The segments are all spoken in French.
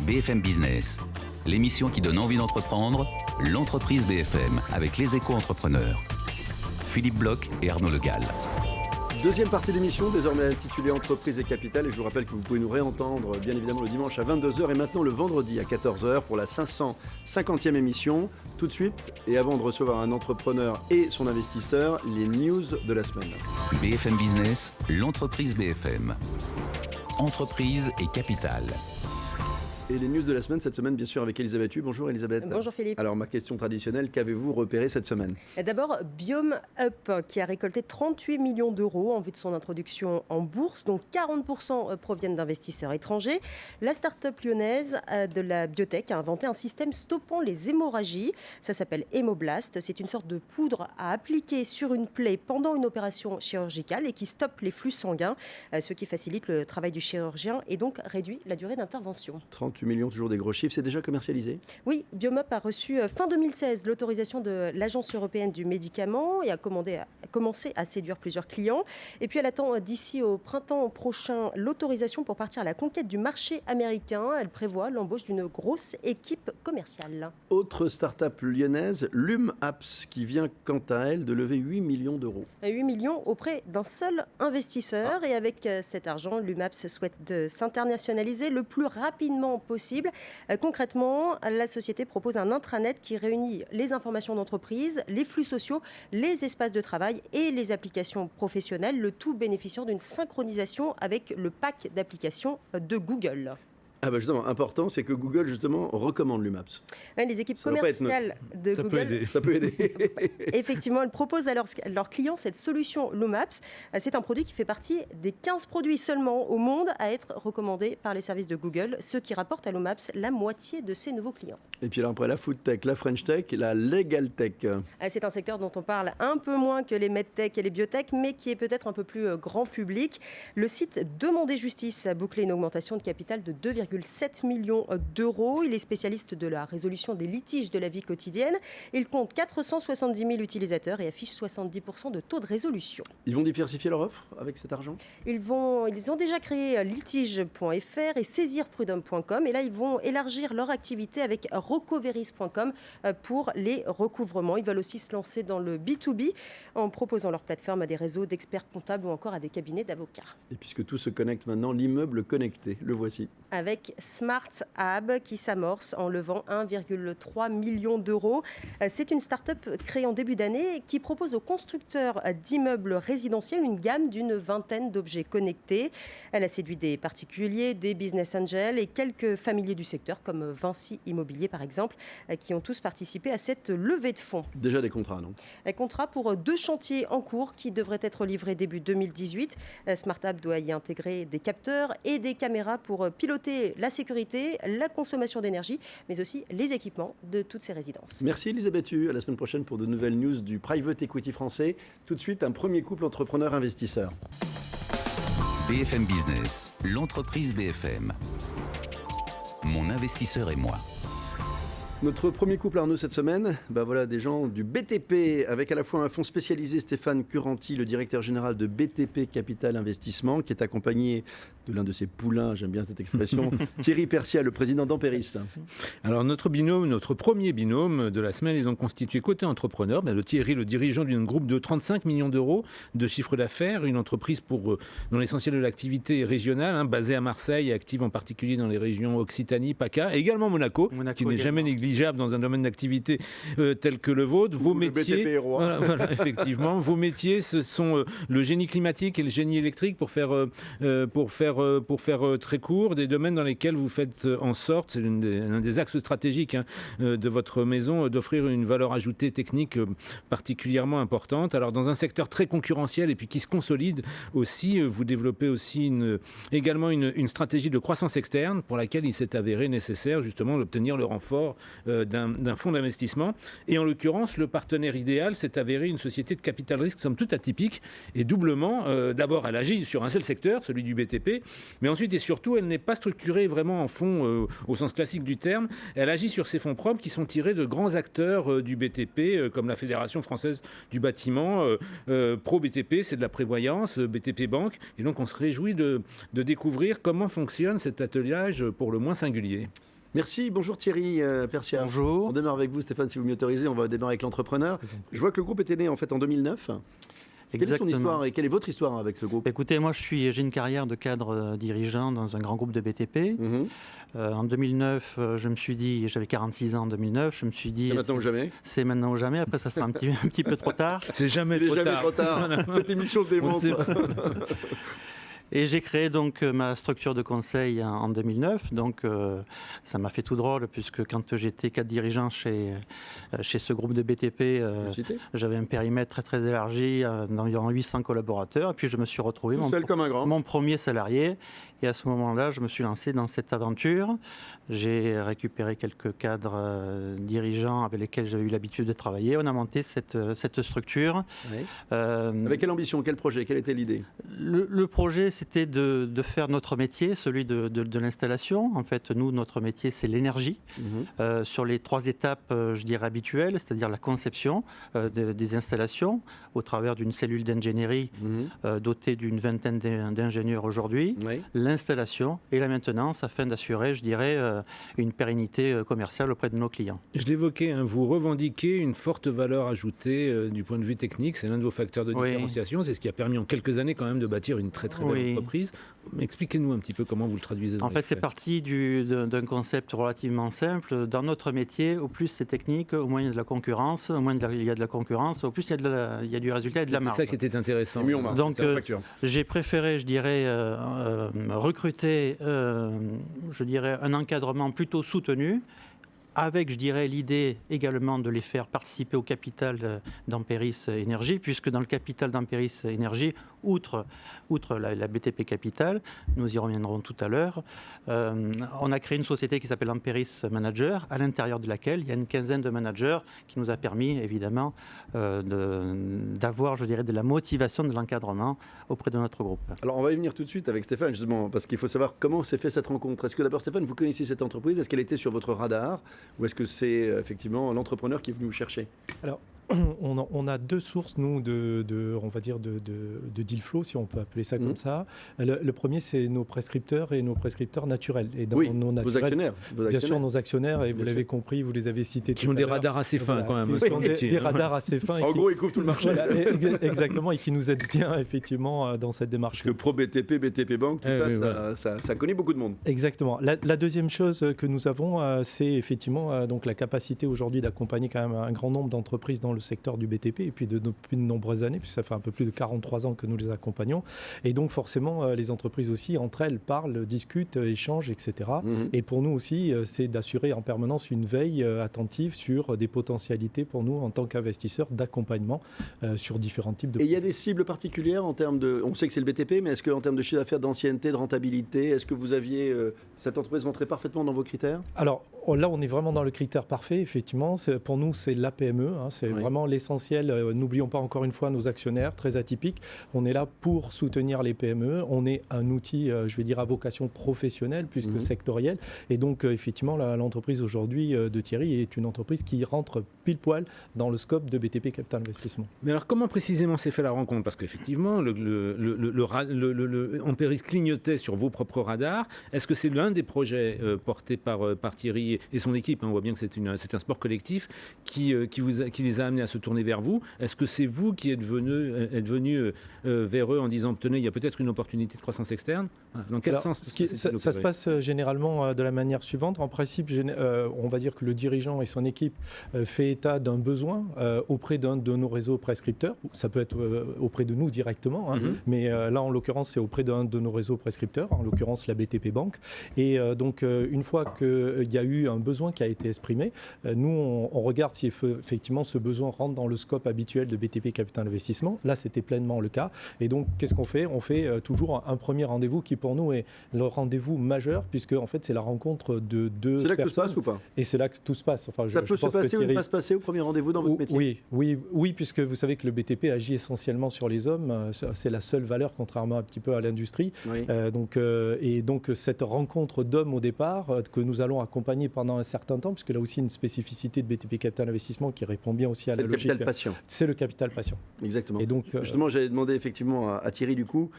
BFM Business, l'émission qui donne envie d'entreprendre, l'entreprise BFM avec les éco-entrepreneurs. Philippe Bloch et Arnaud Le Gall. Deuxième partie d'émission, désormais intitulée Entreprise et Capital. Et je vous rappelle que vous pouvez nous réentendre, bien évidemment, le dimanche à 22h et maintenant le vendredi à 14h pour la 550e émission. Tout de suite, et avant de recevoir un entrepreneur et son investisseur, les news de la semaine. BFM Business, l'entreprise BFM. Entreprise et capital. Et les news de la semaine, cette semaine, bien sûr, avec Elisabeth Hu. Bonjour Elisabeth. Bonjour Philippe. Alors, ma question traditionnelle, qu'avez-vous repéré cette semaine ? D'abord, Biome Up, qui a récolté 38 millions d'euros en vue de son introduction en bourse, dont 40% proviennent d'investisseurs étrangers. La start-up lyonnaise de la biotech a inventé un système stoppant les hémorragies. Ça s'appelle Hémoblast. C'est une sorte de poudre à appliquer sur une plaie pendant une opération chirurgicale et qui stoppe les flux sanguins, ce qui facilite le travail du chirurgien et donc réduit la durée d'intervention. 38 millions, toujours des gros chiffres. C'est déjà commercialisé ? Oui, Biome Up a reçu fin 2016 l'autorisation de l'Agence européenne du médicament et a commencé à séduire plusieurs clients. Et puis elle attend d'ici au printemps prochain l'autorisation pour partir à la conquête du marché américain. Elle prévoit l'embauche d'une grosse équipe commerciale. Autre start-up lyonnaise, Lume Apps, qui vient quant à elle de lever 8 millions d'euros. 8 millions auprès d'un seul investisseur. Et avec cet argent, Lume Apps souhaite de s'internationaliser le plus rapidement possible. Concrètement, la société propose un intranet qui réunit les informations d'entreprise, les flux sociaux, les espaces de travail et les applications professionnelles, le tout bénéficiant d'une synchronisation avec le pack d'applications de Google. Ah bah justement, important, c'est que Google justement recommande Lume Apps. Les équipes commerciales de Google, ça peut aider. Effectivement, elles proposent à leurs clients cette solution Lume Apps. C'est un produit qui fait partie des 15 produits seulement au monde à être recommandés par les services de Google, ce qui rapporte à Lume Apps la moitié de ses nouveaux clients. Et puis là, après la food tech, la French tech, la legal tech. C'est un secteur dont on parle un peu moins que les medtech et les biotech, mais qui est peut-être un peu plus grand public. Le site Demander Justice a bouclé une augmentation de capital de 2,7 millions d'euros. Il est spécialiste de la résolution des litiges de la vie quotidienne. Il compte 470 000 utilisateurs et affiche 70% de taux de résolution. Ils vont diversifier leur offre avec cet argent ? Ils ont déjà créé litige.fr et saisirprud'homme.com. Et là, ils vont élargir leur activité avec recoveris.com pour les recouvrements. Ils veulent aussi se lancer dans le B2B en proposant leur plateforme à des réseaux d'experts comptables ou encore à des cabinets d'avocats. Et puisque tout se connecte maintenant, l'immeuble connecté, le voici. Avec Smart Hub qui s'amorce en levant 1,3 million d'euros. C'est une start-up créée en début d'année qui propose aux constructeurs d'immeubles résidentiels une gamme d'une vingtaine d'objets connectés. Elle a séduit des particuliers, des business angels et quelques familiers du secteur comme Vinci Immobilier par exemple, qui ont tous participé à cette levée de fonds. Déjà des contrats, non ? Contrat pour 2 chantiers en cours qui devraient être livrés début 2018. Smart Hub doit y intégrer des capteurs et des caméras pour piloter la sécurité, la consommation d'énergie, mais aussi les équipements de toutes ces résidences. Merci Elisabeth Hu. À la semaine prochaine pour de nouvelles news du private equity français. Tout de suite, un premier couple entrepreneur-investisseur. BFM Business, l'entreprise BFM. Mon investisseur et moi. Notre premier couple Arnaud cette semaine, voilà des gens du BTP avec à la fois un fonds spécialisé, Stéphane Curanti, le directeur général de BTP Capital Investissement, qui est accompagné de l'un de ses poulains, j'aime bien cette expression, Thierry Persia, le président d'Amperis. Alors notre premier binôme de la semaine est donc constitué côté entrepreneur. Thierry, le dirigeant d'un groupe de 35 millions d'euros de chiffre d'affaires, une entreprise dont l'essentiel de l'activité est régionale, basée à Marseille, active en particulier dans les régions Occitanie, PACA, et également Monaco qui n'est jamais négligeable dans un domaine d'activité tel que le vôtre. Vos métiers, BTP est roi. Voilà, effectivement, vos métiers, ce sont le génie climatique et le génie électrique pour faire très court, des domaines dans lesquels vous faites en sorte, c'est un des axes stratégiques de votre maison, d'offrir une valeur ajoutée technique particulièrement importante. Alors dans un secteur très concurrentiel et puis qui se consolide aussi, vous développez aussi également une stratégie de croissance externe pour laquelle il s'est avéré nécessaire justement d'obtenir le renfort d'un fonds d'investissement. Et en l'occurrence, le partenaire idéal s'est avéré une société de capital risque somme toute atypique et doublement. D'abord, elle agit sur un seul secteur, celui du BTP, mais ensuite et surtout, elle n'est pas structurée vraiment en fonds au sens classique du terme. Elle agit sur ses fonds propres qui sont tirés de grands acteurs du BTP, comme la Fédération française du bâtiment, Pro BTP, c'est de la prévoyance, BTP Banque. Et donc, on se réjouit de découvrir comment fonctionne cet attelage pour le moins singulier. Merci, bonjour Thierry Persia. Bonjour. On démarre avec vous Stéphane, si vous m'y autorisez, on va démarrer avec l'entrepreneur. Je vois que le groupe était né en fait en 2009. Quelle est son histoire et quelle est votre histoire avec ce groupe? Écoutez, moi j'ai une carrière de cadre dirigeant dans un grand groupe de BTP. En 2009, je me suis dit, j'avais 46 ans en 2009, je me suis dit... C'est maintenant ou jamais? C'est maintenant ou jamais, après ça sera un petit peu trop tard. C'est jamais trop tard. Cette émission le démontre. Et j'ai créé donc ma structure de conseil en 2009. Donc ça m'a fait tout drôle puisque quand j'étais cadre dirigeant chez ce groupe de BTP, j'avais un périmètre très très élargi d'environ 800 collaborateurs. Et puis je me suis retrouvé mon premier salarié. Et à ce moment-là, je me suis lancé dans cette aventure. J'ai récupéré quelques cadres dirigeants avec lesquels j'avais eu l'habitude de travailler. On a monté cette structure. Oui. Avec quelle ambition, quel projet, quelle était l'idée? Le projet, c'était de faire notre métier, celui de l'installation. En fait, nous, notre métier, c'est l'énergie. Sur les 3 étapes, je dirais, habituelles, c'est-à-dire la conception des installations au travers d'une cellule d'ingénierie dotée d'une vingtaine d'ingénieurs aujourd'hui. Oui. L'installation et la maintenance afin d'assurer, je dirais, une pérennité commerciale auprès de nos clients. Je l'évoquais, vous revendiquez une forte valeur ajoutée du point de vue technique. C'est l'un de vos facteurs de différenciation. C'est ce qui a permis en quelques années quand même de bâtir une très très belle entreprise. Expliquez-nous un petit peu comment vous le traduisez. En fait, c'est parti d'un concept relativement simple. Dans notre métier, au plus c'est technique, au moins il y a de la concurrence. Au moins il y a de la concurrence, au plus il y a du résultat et de la marge. C'est ça qui était intéressant. Donc j'ai préféré, je dirais, recruter, je dirais, un encadrement plutôt soutenu, avec, je dirais, l'idée également de les faire participer au capital d'Ampéris Énergie, puisque dans le capital d'Ampéris Énergie, outre la BTP Capital, nous y reviendrons tout à l'heure, on a créé une société qui s'appelle Ampéris Manager, à l'intérieur de laquelle il y a une quinzaine de managers qui nous a permis, évidemment, d'avoir, je dirais, de la motivation, de l'encadrement auprès de notre groupe. Alors, on va y venir tout de suite avec Stéphane, justement, parce qu'il faut savoir comment s'est fait cette rencontre. Est-ce que d'abord, Stéphane, vous connaissiez cette entreprise? Est-ce qu'elle était sur votre radar? Ou est-ce que c'est effectivement l'entrepreneur qui est venu vous chercher? Alors, on a 2 sources, nous, on va dire de deal flow, si on peut appeler ça comme ça. Le premier, c'est nos prescripteurs et nos prescripteurs naturels. Et dans nos naturels, vos actionnaires. Bien sûr, nos actionnaires, et vous l'avez compris, vous les avez cités qui ont des radars assez fins quand même. Qui ont des radars assez fins. En gros, ils couvrent tout le marché. Voilà, exactement, et qui nous aident bien, effectivement, dans cette démarche. Parce que Pro BTP, BTP Bank, ça connaît beaucoup de monde. Exactement. La deuxième chose que nous avons, c'est effectivement donc la capacité aujourd'hui d'accompagner quand même un grand nombre d'entreprises dans le secteur du BTP, et puis depuis de nombreuses années, puisque ça fait un peu plus de 43 ans que nous les accompagnons. Et donc forcément, les entreprises aussi, entre elles, parlent, discutent, échangent, etc. Et pour nous aussi, c'est d'assurer en permanence une veille attentive sur des potentialités pour nous en tant qu'investisseurs d'accompagnement sur différents types de... Et il y a des cibles particulières en termes de... On sait que c'est le BTP, mais est-ce qu'en termes de chiffre d'affaires, d'ancienneté, de rentabilité, est-ce que vous aviez... cette entreprise rentrait parfaitement dans vos critères? Alors là, on est vraiment dans le critère parfait, effectivement. Pour nous, c'est la PME. C'est vraiment l'essentiel. N'oublions pas encore une fois nos actionnaires, très atypiques. On est là pour soutenir les PME. On est un outil, je vais dire, à vocation professionnelle plus que sectorielle. Et donc, effectivement, l'entreprise aujourd'hui de Thierry est une entreprise qui rentre pile poil dans le scope de BTP Capital Investissement. Mais alors, comment précisément s'est fait la rencontre? Parce qu'effectivement, Ampéris clignotait sur vos propres radars. Est-ce que c'est l'un des projets portés par Thierry et son équipe? On voit bien que c'est un sport collectif qui les a amenés à se tourner vers vous. Est-ce que c'est vous qui êtes venu vers eux en disant tenez, il y a peut-être une opportunité de croissance externe? Dans quel sens ça se passe généralement de la manière suivante. En principe, on va dire que le dirigeant et son équipe fait état d'un besoin auprès d'un de nos réseaux prescripteurs. Ça peut être auprès de nous directement, mais là, en l'occurrence, c'est auprès d'un de nos réseaux prescripteurs, en l'occurrence la BTP Bank. Et donc, une fois qu'il y a eu un besoin qui a été exprimé, nous, on regarde si effectivement ce besoin rentre dans le scope habituel de BTP Capital Investissement. Là, c'était pleinement le cas. Et donc, qu'est-ce qu'on fait? On fait toujours un premier rendez-vous qui, pour nous, est le rendez-vous majeur, puisque, en fait, c'est la rencontre de 2 personnes. C'est là que tout se passe ou pas? Et c'est là que tout se passe. Enfin, ça peut se passer ou ne pas se passer au premier rendez-vous dans votre métier? Oui, puisque vous savez que le BTP agit essentiellement sur les hommes. C'est la seule valeur, contrairement un petit peu à l'industrie. Donc, cette rencontre d'hommes au départ, que nous allons accompagner accompagner pendant un certain temps, puisque là aussi une spécificité de BTP Capital Investissement qui répond bien aussi à la logique. C'est le capital patient. C'est le capital patient. Exactement. Et donc, justement, j'allais demander effectivement à Thierry du coup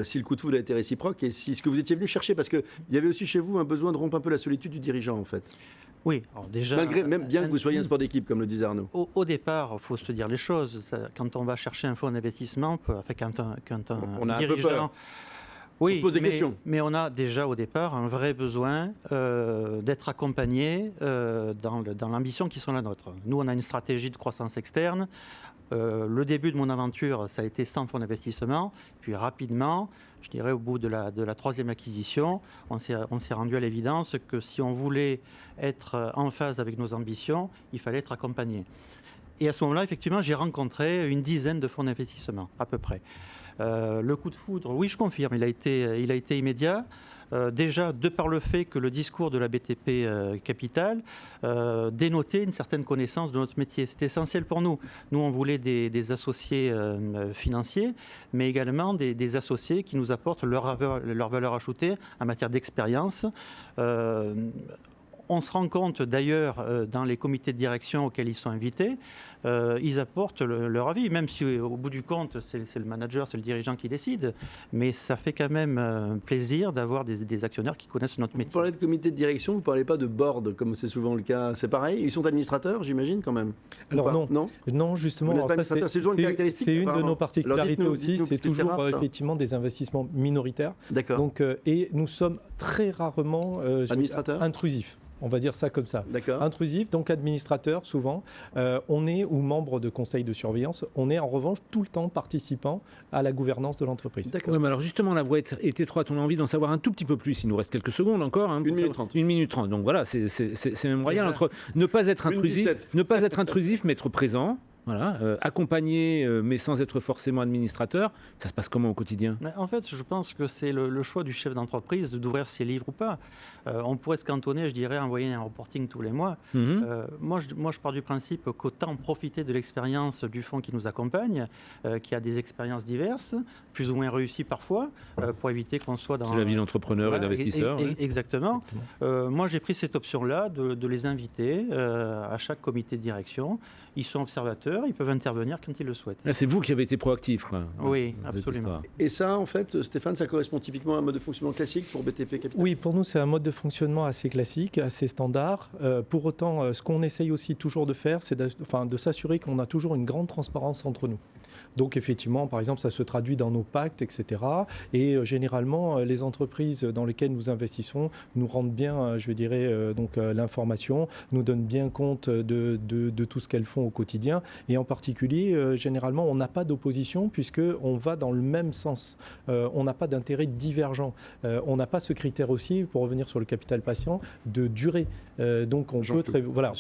si le coup de foudre a été réciproque et si ce que vous étiez venu chercher, parce qu'il y avait aussi chez vous un besoin de rompre un peu la solitude du dirigeant en fait. Oui, alors déjà... Malgré, même bien que vous soyez un sport d'équipe, comme le disait Arnaud. Au départ, il faut se dire les choses. Quand on va chercher un fonds d'investissement, quand on a dirigeant... un peu peur. Oui, on se pose des questions. Mais on a déjà au départ un vrai besoin d'être accompagné dans l'ambition qui sont la nôtre. Nous, on a une stratégie de croissance externe. Le début de mon aventure, ça a été sans fonds d'investissement. Puis rapidement, je dirais au bout de la troisième acquisition, on s'est rendu à l'évidence que si on voulait être en phase avec nos ambitions, il fallait être accompagné. Et à ce moment-là, effectivement, j'ai rencontré une dizaine de fonds d'investissement, à peu près. Le coup de foudre, oui, je confirme, il a été immédiat. Déjà, de par le fait que le discours de la BTP Capital dénotait une certaine connaissance de notre métier. C'était essentiel pour nous. Nous, on voulait des associés financiers, mais également des associés qui nous apportent leur valeur ajoutée en matière d'expérience. On se rend compte d'ailleurs dans les comités de direction auxquels ils sont invités, ils apportent leur avis, même si au bout du compte c'est le manager, c'est le dirigeant qui décide, mais ça fait quand même plaisir d'avoir des actionnaires qui connaissent notre métier. Vous parlez de comité de direction, vous ne parlez pas de board comme c'est souvent le cas, c'est pareil, ils sont administrateurs j'imagine quand même? Alors non, justement, c'est une de nos particularités aussi, c'est toujours effectivement des investissements minoritaires. D'accord. Donc, et nous sommes très rarement intrusifs. On va dire ça comme ça. Intrusif, donc administrateur souvent. On est, ou membre de conseil de surveillance, on est en revanche tout le temps participant à la gouvernance de l'entreprise. Ouais, mais alors justement, la voie est étroite, on a envie d'en savoir un tout petit peu plus. Il nous reste quelques secondes encore. 1 minute 30. 1 minute 30. Donc voilà, c'est même royal entre ne pas être intrusif, mais être présent. Voilà, accompagné mais sans être forcément administrateur, ça se passe comment au quotidien? En fait, je pense que c'est le choix du chef d'entreprise d'ouvrir ses livres ou pas. On pourrait se cantonner, je dirais, à envoyer un reporting tous les mois. Moi, je pars du principe qu'autant profiter de l'expérience du fonds qui nous accompagne, qui a des expériences diverses, plus ou moins réussies parfois, pour éviter qu'on soit dans... C'est la vie d'entrepreneur et d'investisseur. Exactement. Moi, j'ai pris cette option-là de les inviter à chaque comité de direction. Ils sont observateurs, ils peuvent intervenir quand ils le souhaitent. Là, c'est vous qui avez été proactif, quoi. Oui, absolument. Et ça, en fait, Stéphane, ça correspond typiquement à un mode de fonctionnement classique pour BTP Capital? Oui, pour nous, c'est un mode de fonctionnement assez classique, assez standard. Pour autant, ce qu'on essaye aussi toujours de faire, c'est de s'assurer qu'on a toujours une grande transparence entre nous. Donc effectivement, par exemple, ça se traduit dans nos pactes, etc. Et généralement, les entreprises dans lesquelles nous investissons nous rendent bien, je dirais, l'information, nous donnent bien compte de tout ce qu'elles font au quotidien. Et en particulier, généralement, on n'a pas d'opposition puisqu'on va dans le même sens. On n'a pas d'intérêt divergent. On n'a pas ce critère aussi, pour revenir sur le capital patient, de durée. Donc on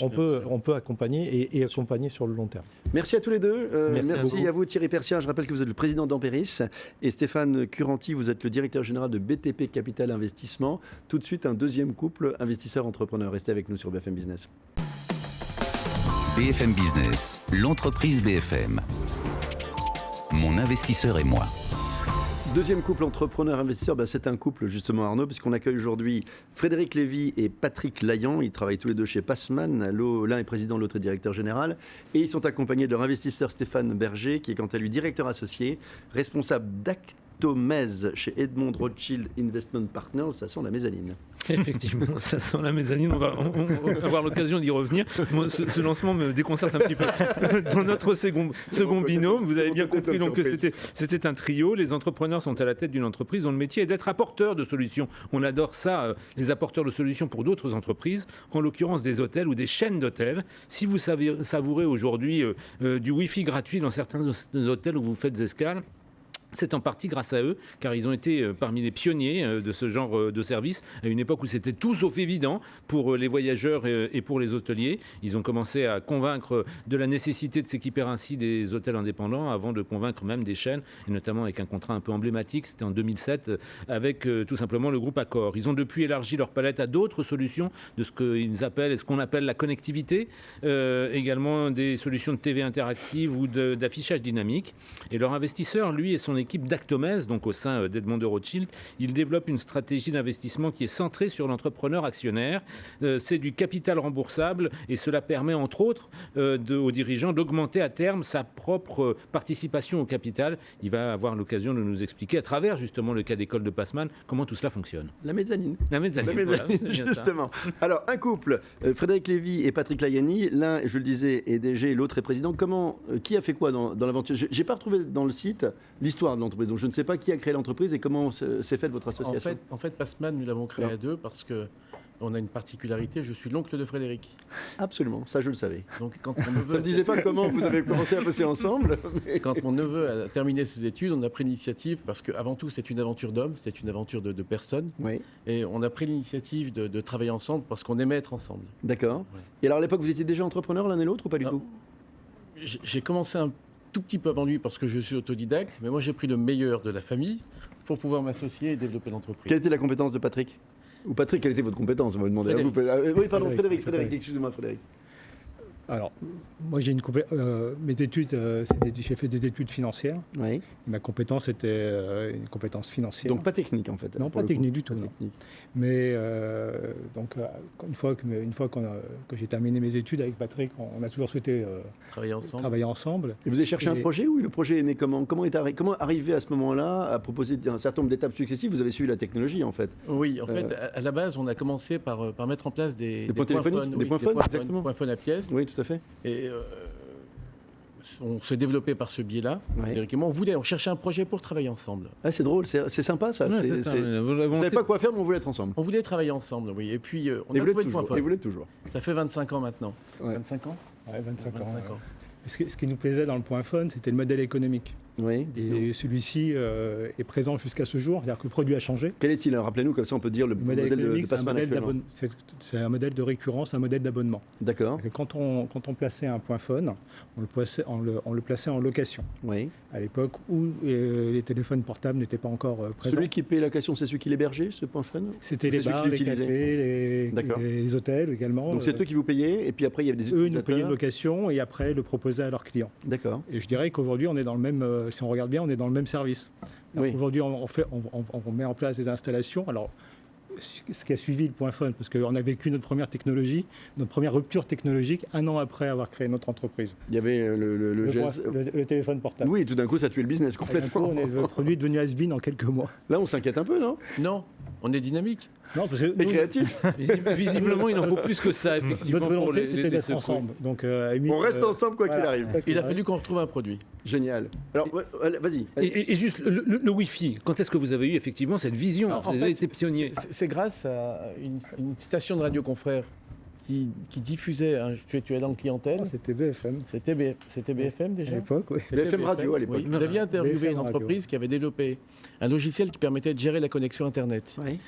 peut accompagner et accompagner sur le long terme. Merci à tous les deux. Merci à vous Thierry Persien, je rappelle que vous êtes le président d'Ampéris, et Stéphane Curanti, vous êtes le directeur général de BTP Capital Investissement. Tout de suite, un deuxième couple investisseur-entrepreneur. Restez avec nous sur BFM Business. BFM Business, l'entreprise BFM. Mon investisseur et moi. Deuxième couple entrepreneur-investisseur, c'est un couple justement Arnaud, puisqu'on accueille aujourd'hui Frédéric Lévy et Patrick Laillan. Ils travaillent tous les deux chez Passman. L'un est président, l'autre est directeur général. Et ils sont accompagnés de leur investisseur Stéphane Berger, qui est quant à lui directeur associé, responsable d'Actomèse chez Edmond Rothschild Investment Partners. Ça sent la mezzanine. Effectivement, ça sent la mezzanine. On va avoir l'occasion d'y revenir. Moi, ce lancement me déconcerte un petit peu. Dans notre second binôme, vous avez bien compris donc, que c'était un trio. Les entrepreneurs sont à la tête d'une entreprise dont le métier est d'être apporteurs de solutions. On adore ça, les apporteurs de solutions pour d'autres entreprises, en l'occurrence des hôtels ou des chaînes d'hôtels. Si vous savourez aujourd'hui du Wi-Fi gratuit dans certains hôtels où vous faites escale, c'est en partie grâce à eux, car ils ont été parmi les pionniers de ce genre de service, à une époque où c'était tout sauf évident pour les voyageurs et pour les hôteliers. Ils ont commencé à convaincre de la nécessité de s'équiper ainsi des hôtels indépendants, avant de convaincre même des chaînes, et notamment avec un contrat un peu emblématique, c'était en 2007, avec tout simplement le groupe Accor. Ils ont depuis élargi leur palette à d'autres solutions de ce qu'ils appellent, et ce qu'on appelle la connectivité, également des solutions de TV interactive ou d'affichage dynamique. Et leur investisseur, lui et son l'équipe d'Actomez, donc au sein d'Edmond de Rothschild. Il développe une stratégie d'investissement qui est centrée sur l'entrepreneur actionnaire. C'est du capital remboursable et cela permet entre autres aux dirigeants d'augmenter à terme sa propre participation au capital. Il va avoir l'occasion de nous expliquer à travers justement le cas d'école de Passmann comment tout cela fonctionne. La mezzanine. La mezzanine, Voilà, justement. Alors, un couple, Frédéric Lévy et Patrick Laiani, l'un, je le disais, est DG et l'autre est président. Qui a fait quoi dans l'aventure ? Je n'ai pas retrouvé dans le site l'histoire de l'entreprise, donc je ne sais pas qui a créé l'entreprise et comment s'est faite votre association. En fait, Passmann, nous l'avons créé à deux parce que on a une particularité, je suis l'oncle de Frédéric. Absolument, ça je le savais. Donc, quand mon neveu Ça ne disait pas comment vous avez commencé à bosser ensemble. Mais... Quand mon neveu a terminé ses études, on a pris l'initiative, parce qu'avant tout, c'est une aventure d'hommes, c'est une aventure de personnes. Oui. Et on a pris l'initiative de travailler ensemble parce qu'on aimait être ensemble. D'accord. Ouais. Et alors à l'époque, vous étiez déjà entrepreneur l'un et l'autre ou pas du tout ? J'ai commencé un tout petit peu avant lui parce que je suis autodidacte, mais moi j'ai pris le meilleur de la famille pour pouvoir m'associer et développer l'entreprise. Quelle était la compétence de Patrick ? Ou Patrick, quelle était votre compétence ? On va demander. Oui, pardon, Frédéric, excusez-moi Frédéric. Alors, moi, j'ai mes études, j'ai fait des études financières. Oui. Ma compétence était une compétence financière. Donc pas technique en fait. Non, pas technique du tout. Pas Non. technique. Mais une fois que j'ai terminé mes études avec Patrick, on a toujours souhaité travailler ensemble. Et vous avez cherché un projet ? Oui, le projet est né comment ? Comment arriver à ce moment-là à proposer un certain nombre d'étapes successives ? Vous avez suivi la technologie en fait. Oui, en fait, à la base, on a commencé par mettre en place des points téléphoniques, des points phones, exactement. Points phones à pièces. Oui, tout à fait. Et on s'est développé par ce biais-là. Ouais. Eric et moi, on cherchait un projet pour travailler ensemble. Ah, c'est drôle, c'est sympa ça. Ouais, c'est ça. Vous ne savez pas quoi faire, mais on voulait être ensemble. On voulait travailler ensemble, oui. Et puis, on Et a vous trouvé l'êtes le point toujours. fort. Et vous l'êtes toujours. Ça fait 25 ans maintenant. Ouais. 25 ans Ouais, 25 ans. 25 ouais. ans. Ce qui nous plaisait dans le point phone, c'était le modèle économique. Oui. Et celui-ci est présent jusqu'à ce jour, c'est-à-dire que le produit a changé. Quel est-il ? Rappelez-nous, comme ça on peut dire le modèle de Passmann actuellement. C'est un modèle de récurrence, un modèle d'abonnement. D'accord. Quand on plaçait un point phone, on le plaçait en location. Oui. À l'époque où les téléphones portables n'étaient pas encore présents. Celui qui paye la location, c'est celui qui l'hébergeait, ce point phone ? C'était C'est les celui qui bars, les l'utilisait. cafés, les hôtels également. Donc c'est eux qui vous payaient, et puis après il y avait des Eux nous utilisateurs. payaient une location et après le proposaient à leurs clients. D'accord. Et je dirais qu'aujourd'hui, on est dans le même, si on regarde bien, on est dans le même service. Oui. Aujourd'hui, on met en place des installations. Alors, ce qui a suivi le point phone, parce qu'on a vécu notre première technologie, notre première rupture technologique, 1 an après avoir créé notre entreprise. Il y avait Le téléphone portable. Oui, tout d'un coup ça tuait le business Et d'un coup, complètement. le produit est devenu has-been en quelques mois. Là on s'inquiète un peu, non ? Non, on est dynamique. Non, parce que Et créatif. Visiblement, il en faut plus que ça, effectivement, notre pour volonté, les c'était d'être secouer. ensemble. Donc, On reste ensemble quoi qu'il arrive. Il a fallu qu'on retrouve un produit. Génial. Alors vas-y. Et juste le Wi-Fi, quand est-ce que vous avez eu effectivement cette vision ? Alors, en Vous fait, avez été pionnier. c'est grâce à une station de radio confrère qui diffusait, tu es dans le clientèle. C'était BFM. C'était BFM À déjà. l'époque, oui. C'était BFM Radio à l'époque. Oui. Vous aviez interviewé BFM une Radio. entreprise qui avait développé un logiciel qui permettait de gérer la connexion Internet. Oui.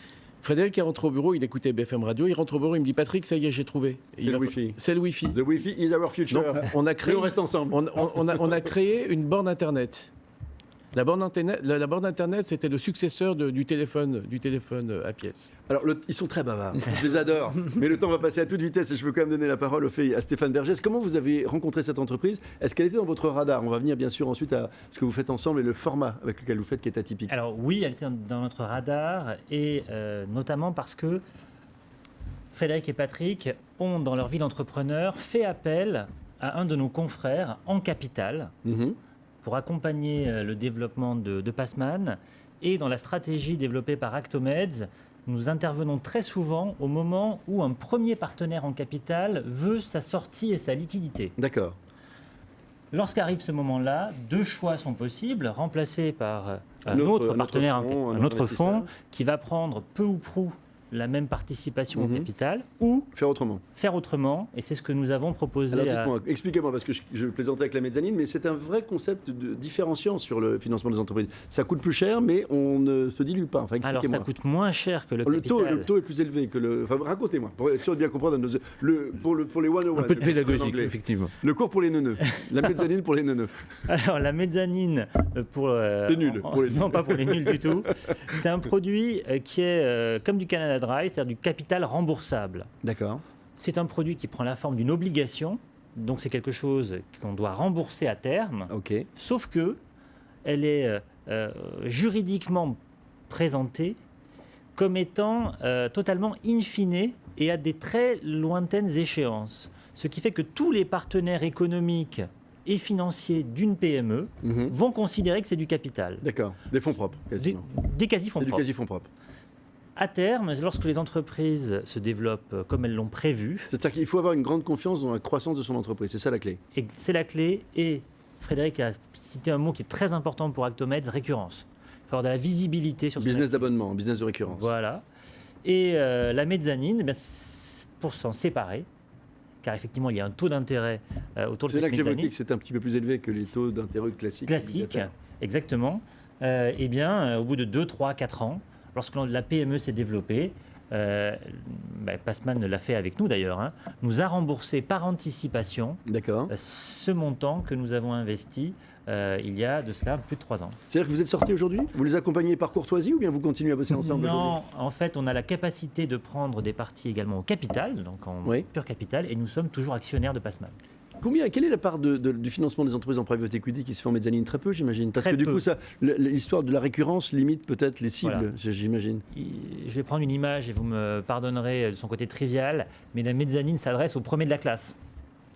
Frédéric est rentré au bureau, il écoutait BFM Radio, il rentre au bureau, il me dit Patrick, ça y est, j'ai trouvé. Et C'est il le a- Wi-Fi. C'est le Wi-Fi. The Wi-Fi is our future. Donc, on a Et créé, on reste ensemble. on a créé une borne Internet. La borne Internet, c'était le successeur du téléphone à pièces. Alors, ils sont très bavards, je les adore. Mais le temps va passer à toute vitesse et je veux quand même donner la parole à Stéphane Bergès. Comment vous avez rencontré cette entreprise ? Est-ce qu'elle était dans votre radar ? On va venir bien sûr ensuite à ce que vous faites ensemble et le format avec lequel vous faites qui est atypique. Alors oui, elle était dans notre radar et notamment parce que Frédéric et Patrick ont, dans leur vie d'entrepreneur, fait appel à un de nos confrères en capital Mhm. pour accompagner le développement de Passmann. Et dans la stratégie développée par Actomeds, nous intervenons très souvent au moment où un premier partenaire en capital veut sa sortie et sa liquidité. D'accord. Lorsqu'arrive ce moment-là, deux choix sont possibles, remplacés par un autre autre partenaire, fonds, un un autre fonds, investisseur. qui va prendre peu ou prou la même participation au Mhm. capital, ou Faire autrement. faire autrement, et c'est ce que nous avons proposé Alors à... dites-moi, expliquez-moi, parce que je plaisantais avec la mezzanine, mais c'est un vrai concept différenciant sur le financement des entreprises. Ça coûte plus cher, mais on ne se dilue pas. Enfin, Alors expliquez-moi. ça coûte moins cher que le Le capital. taux est plus élevé que le... Enfin, racontez-moi, pour être sûr de bien comprendre. Pour les 101. Un peu de en pédagogique, anglais. effectivement. Le cours pour les neuneux. La mezzanine pour les neuneux. Alors la mezzanine, pour... Les nuls, pour les nuls. Non, pas pour les nuls du tout. C'est un produit qui est comme du Canada Dry, c'est-à-dire du capital remboursable. D'accord. C'est un produit qui prend la forme d'une obligation, donc c'est quelque chose qu'on doit rembourser à terme, Ok. sauf que elle est juridiquement présenté comme étant totalement in fine et à des très lointaines échéances. Ce qui fait que tous les partenaires économiques et financiers d'une PME vont considérer que c'est du capital. D'accord, des fonds propres, quasiment. Des quasi-fonds C'est propres. du quasi-fonds propres. À terme, lorsque les entreprises se développent comme elles l'ont prévu... C'est-à-dire qu'il faut avoir une grande confiance dans la croissance de son entreprise, c'est ça la clé. Et c'est la clé, et Frédéric a cité un mot qui est très important pour Actomeds, récurrence. Il faut avoir de la visibilité sur ce Business d'abonnement, business de récurrence. Voilà. Et la mezzanine, pour s'en séparer, car effectivement il y a un taux d'intérêt autour de c'est cette là que j'évoquais mezzanine. que c'est un petit peu plus élevé que les taux d'intérêt classiques. Classique, exactement. Eh bien, au bout de 2, 3, 4 ans, lorsque la PME s'est développée, Passman l'a fait avec nous d'ailleurs, nous a remboursé par anticipation ce montant que nous avons investi il y a de cela plus de 3 ans. C'est-à-dire que vous êtes sortis aujourd'hui? Vous les accompagnez par courtoisie ou bien vous continuez à bosser ensemble aujourd'hui? Non, en fait, on a la capacité de prendre des parties également au capital, donc en pur capital, et nous sommes toujours actionnaires de Passman. Quelle est la part du financement des entreprises en private equity qui se fait en mezzanine? Très peu, j'imagine. Parce que du coup, l'histoire de la récurrence limite peut-être les cibles, j'imagine. Je vais prendre une image et vous me pardonnerez de son côté trivial, mais la mezzanine s'adresse aux premiers de la classe.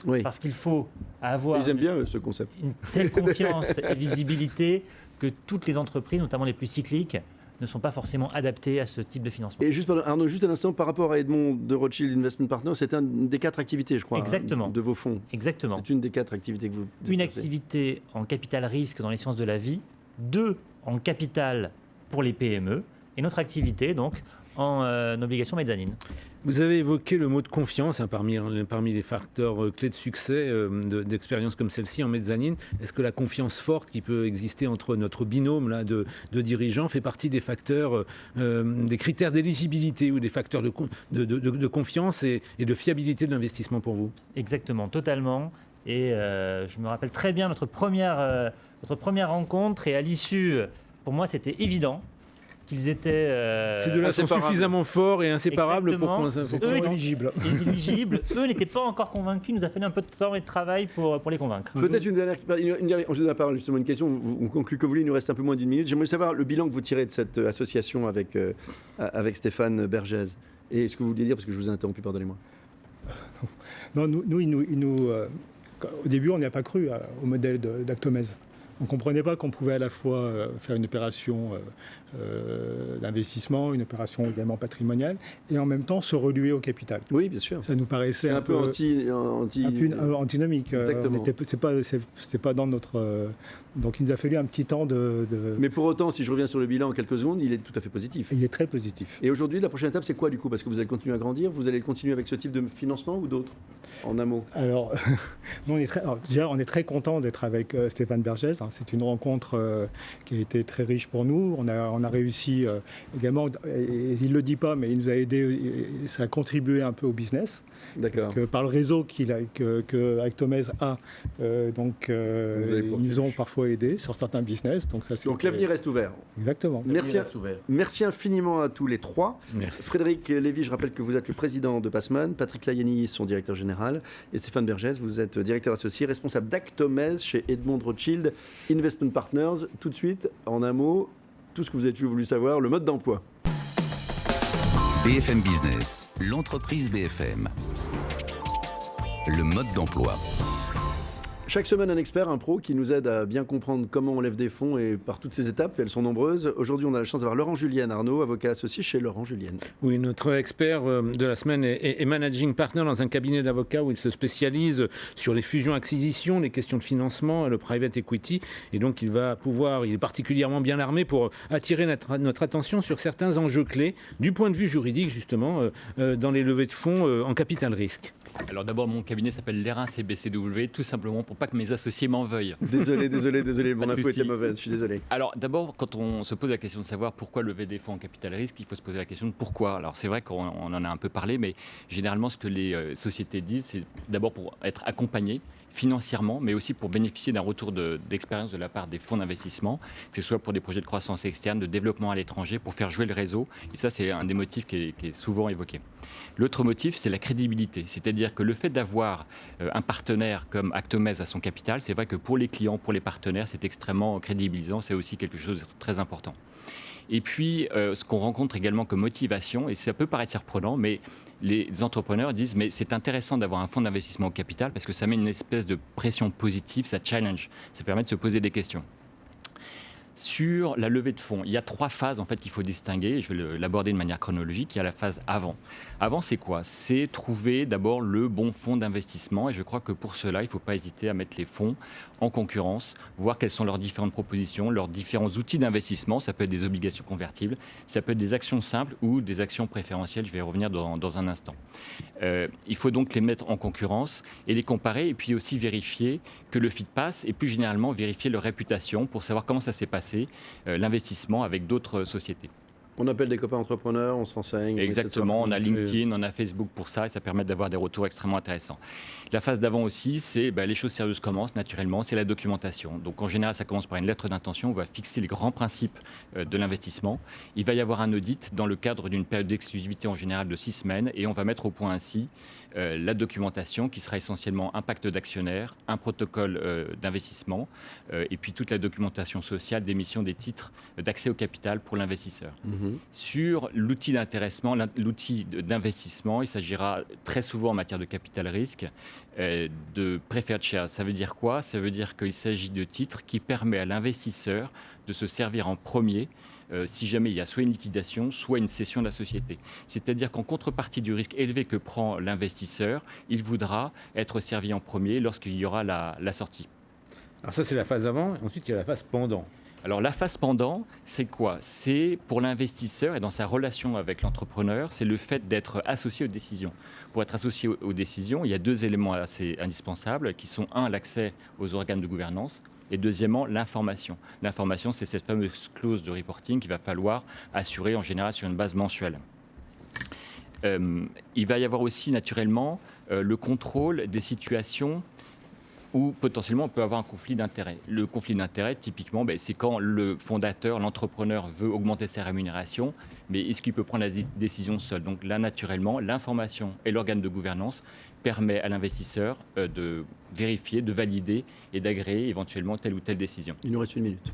Oui. Parce qu'il faut avoir Ils aiment bien ce concept. Une telle confiance et visibilité que toutes les entreprises, notamment les plus cycliques, ne sont pas forcément adaptées à ce type de financement. Et juste, Arnaud, juste un instant, par rapport à Edmond de Rothschild Investment Partners, c'est une des 4 activités, je crois, de vos fonds. Exactement. C'est une des 4 activités que vous développez. Une activité en capital risque dans les sciences de la vie, 2 en capital pour les PME, et notre activité, donc, en obligation mezzanine. Vous avez évoqué le mot de confiance parmi les facteurs clés de succès d'expériences comme celle-ci en mezzanine. Est-ce que la confiance forte qui peut exister entre notre binôme là, de dirigeants fait partie des facteurs, des critères d'éligibilité ou des facteurs de confiance et de fiabilité de l'investissement pour vous? Exactement, totalement. Et je me rappelle très bien notre première rencontre, et à l'issue, pour moi, c'était évident qu'ils étaient... Ces deux-là sont suffisamment forts et inséparables pour qu'on éligibles. Eux n'étaient pas encore convaincus. Il nous a fallu un peu de temps et de travail pour les convaincre. Peut-être une dernière... Je vous donne justement une question. On conclut que vous voulez, il nous reste un peu moins d'une minute. J'aimerais savoir le bilan que vous tirez de cette association avec Stéphane Bergès. Et ce que vous vouliez dire, parce que je vous ai interrompu, pardonnez-moi. Non, au début, on n'y a pas cru au modèle d'Actomeds. On ne comprenait pas qu'on pouvait à la fois faire une opération d'investissement, une opération également patrimoniale, et en même temps se reluer au capital. Oui, bien sûr. Ça nous paraissait un peu antinomique. Exactement. C'était pas dans notre... Donc il nous a fallu un petit temps de... Mais pour autant, si je reviens sur le bilan en quelques secondes, il est tout à fait positif. Il est très positif. Et aujourd'hui, la prochaine étape, c'est quoi du coup? Parce que vous allez continuer à grandir, vous allez continuer avec ce type de financement ou d'autres? En un mot. Alors, on est très content d'être avec Stéphane Bergès. C'est une rencontre qui a été très riche pour nous. On a réussi également, et il ne le dit pas, mais il nous a aidé, et ça a contribué un peu au business. D'accord. Parce que par le réseau que Actomeds a, ils nous ont parfois aidés sur certains business. Donc l'avenir reste ouvert. Exactement. Merci infiniment à tous les trois. Merci. Frédéric Lévy, je rappelle que vous êtes le président de Passman, Patrick Layani, son directeur général, et Stéphane Bergès, vous êtes directeur associé, responsable d'Actomeds chez Edmond de Rothschild Investment Partners. Tout de suite, en un mot, tout ce que vous avez voulu savoir, le mode d'emploi. BFM Business, l'entreprise BFM. Le mode d'emploi. Chaque semaine, un expert, un pro, qui nous aide à bien comprendre comment on lève des fonds et par toutes ces étapes, elles sont nombreuses. Aujourd'hui, on a la chance d'avoir Laurent Julienne, Arnaud, avocat associé chez Laurent Julienne. Oui, notre expert de la semaine est managing partner dans un cabinet d'avocats où il se spécialise sur les fusions-acquisitions, les questions de financement, le private equity. Et donc, il est particulièrement bien armé pour attirer notre attention sur certains enjeux clés du point de vue juridique, justement, dans les levées de fonds en capital risque. Alors d'abord, mon cabinet s'appelle Lérins et BCW, tout simplement pour pas que mes associés m'en veuillent. Désolé, mon info était mauvaise, je suis désolé. Alors d'abord, quand on se pose la question de savoir pourquoi lever des fonds en capital risque, il faut se poser la question de pourquoi. Alors c'est vrai qu'on en a un peu parlé, mais généralement ce que les sociétés disent, c'est d'abord pour être accompagnées financièrement, mais aussi pour bénéficier d'un retour d'expérience de la part des fonds d'investissement, que ce soit pour des projets de croissance externe, de développement à l'étranger, pour faire jouer le réseau. Et ça, c'est un des motifs qui est souvent évoqué. L'autre motif, c'est la crédibilité. C'est-à-dire que le fait d'avoir un partenaire comme Actomez à son capital, c'est vrai que pour les clients, pour les partenaires, c'est extrêmement crédibilisant. C'est aussi quelque chose de très important. Et puis, ce qu'on rencontre également comme motivation, et ça peut paraître surprenant, mais les entrepreneurs disent mais c'est intéressant d'avoir un fonds d'investissement au capital parce que ça met une espèce de pression positive, ça challenge, ça permet de se poser des questions. Sur la levée de fonds, il y a 3 phases en fait qu'il faut distinguer. Je vais l'aborder de manière chronologique. Il y a la phase avant. Avant, c'est quoi? C'est trouver d'abord le bon fonds d'investissement. Et je crois que pour cela, il ne faut pas hésiter à mettre les fonds en concurrence, voir quelles sont leurs différentes propositions, leurs différents outils d'investissement. Ça peut être des obligations convertibles, ça peut être des actions simples ou des actions préférentielles. Je vais y revenir dans un instant. Il faut donc les mettre en concurrence et les comparer et puis aussi vérifier que le fit passe et plus généralement vérifier leur réputation pour savoir comment ça s'est passé. L'investissement avec d'autres sociétés. On appelle des copains entrepreneurs, on se renseigne. Exactement, on a LinkedIn, on a Facebook pour ça et ça permet d'avoir des retours extrêmement intéressants. La phase d'avant aussi, c'est les choses sérieuses commencent naturellement, c'est la documentation. Donc en général, ça commence par une lettre d'intention, on va fixer les grands principes de l'investissement. Il va y avoir un audit dans le cadre d'une période d'exclusivité en général de 6 semaines et on va mettre au point ainsi la documentation qui sera essentiellement un pacte d'actionnaires, un protocole d'investissement et puis toute la documentation sociale d'émission des titres d'accès au capital pour l'investisseur. Sur l'outil d'intéressement, l'outil d'investissement, il s'agira très souvent en matière de capital risque de preferred shares. Ça veut dire quoi? Ça veut dire qu'il s'agit de titres qui permettent à l'investisseur de se servir en premier si jamais il y a soit une liquidation, soit une cession de la société. C'est-à-dire qu'en contrepartie du risque élevé que prend l'investisseur, il voudra être servi en premier lorsqu'il y aura la sortie. Alors ça, c'est la phase avant. Ensuite, il y a la phase pendant. Alors la phase pendant, c'est quoi? C'est pour l'investisseur et dans sa relation avec l'entrepreneur, c'est le fait d'être associé aux décisions. Pour être associé aux décisions, il y a 2 éléments assez indispensables qui sont l'accès aux organes de gouvernance et deuxièmement, l'information. L'information, c'est cette fameuse clause de reporting qu'il va falloir assurer en général sur une base mensuelle. Il va y avoir aussi naturellement le contrôle des situations où potentiellement on peut avoir un conflit d'intérêts. Le conflit d'intérêts, typiquement, c'est quand le fondateur, l'entrepreneur veut augmenter ses rémunérations, mais est-ce qu'il peut prendre la décision seul? Donc là, naturellement, l'information et l'organe de gouvernance permet à l'investisseur de vérifier, de valider et d'agréer éventuellement telle ou telle décision. Il nous reste 1 minute.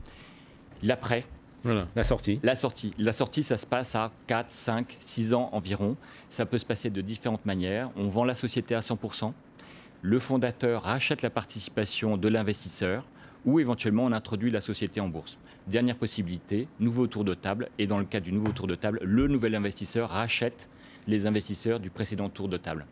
L'après. Voilà, la sortie. La sortie, ça se passe à 4, 5, 6 ans environ. Ça peut se passer de différentes manières. On vend la société à 100%. Le fondateur rachète la participation de l'investisseur ou éventuellement on introduit la société en bourse. Dernière possibilité, nouveau tour de table. Et dans le cas du nouveau tour de table, le nouvel investisseur rachète les investisseurs du précédent tour de table.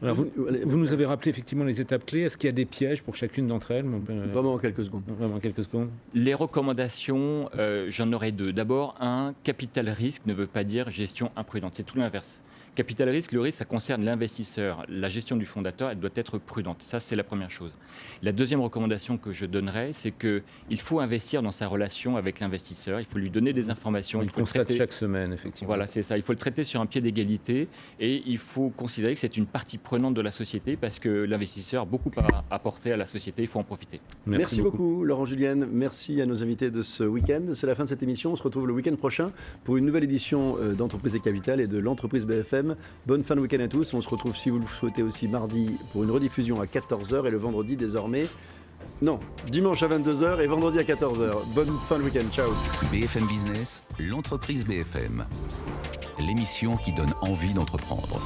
Alors vous nous avez rappelé effectivement les étapes clés. Est-ce qu'il y a des pièges pour chacune d'entre elles? Vraiment en quelques secondes. Vraiment en quelques secondes. Les recommandations, j'en aurais 2. D'abord, un capital risque ne veut pas dire gestion imprudente. C'est tout l'inverse. Capital risque, le risque, ça concerne l'investisseur. La gestion du fondateur, elle doit être prudente. Ça, c'est la première chose. La deuxième recommandation que je donnerais, c'est qu'il faut investir dans sa relation avec l'investisseur. Il faut lui donner des informations. Il faut le traiter chaque semaine, effectivement. Voilà, c'est ça. Il faut le traiter sur un pied d'égalité et il faut considérer que c'est une partie prenante de la société parce que l'investisseur a beaucoup à apporter à la société. Il faut en profiter. Merci beaucoup, Laurent Julienne. Merci à nos invités de ce week-end. C'est la fin de cette émission. On se retrouve le week-end prochain pour une nouvelle édition d'Entreprise et Capital et de l'Entreprise BFM. Bonne fin de week-end à tous. On se retrouve, si vous le souhaitez, aussi mardi pour une rediffusion à 14h et le vendredi désormais. Non, dimanche à 22h et vendredi à 14h. Bonne fin de week-end. Ciao. BFM Business, l'entreprise BFM. L'émission qui donne envie d'entreprendre.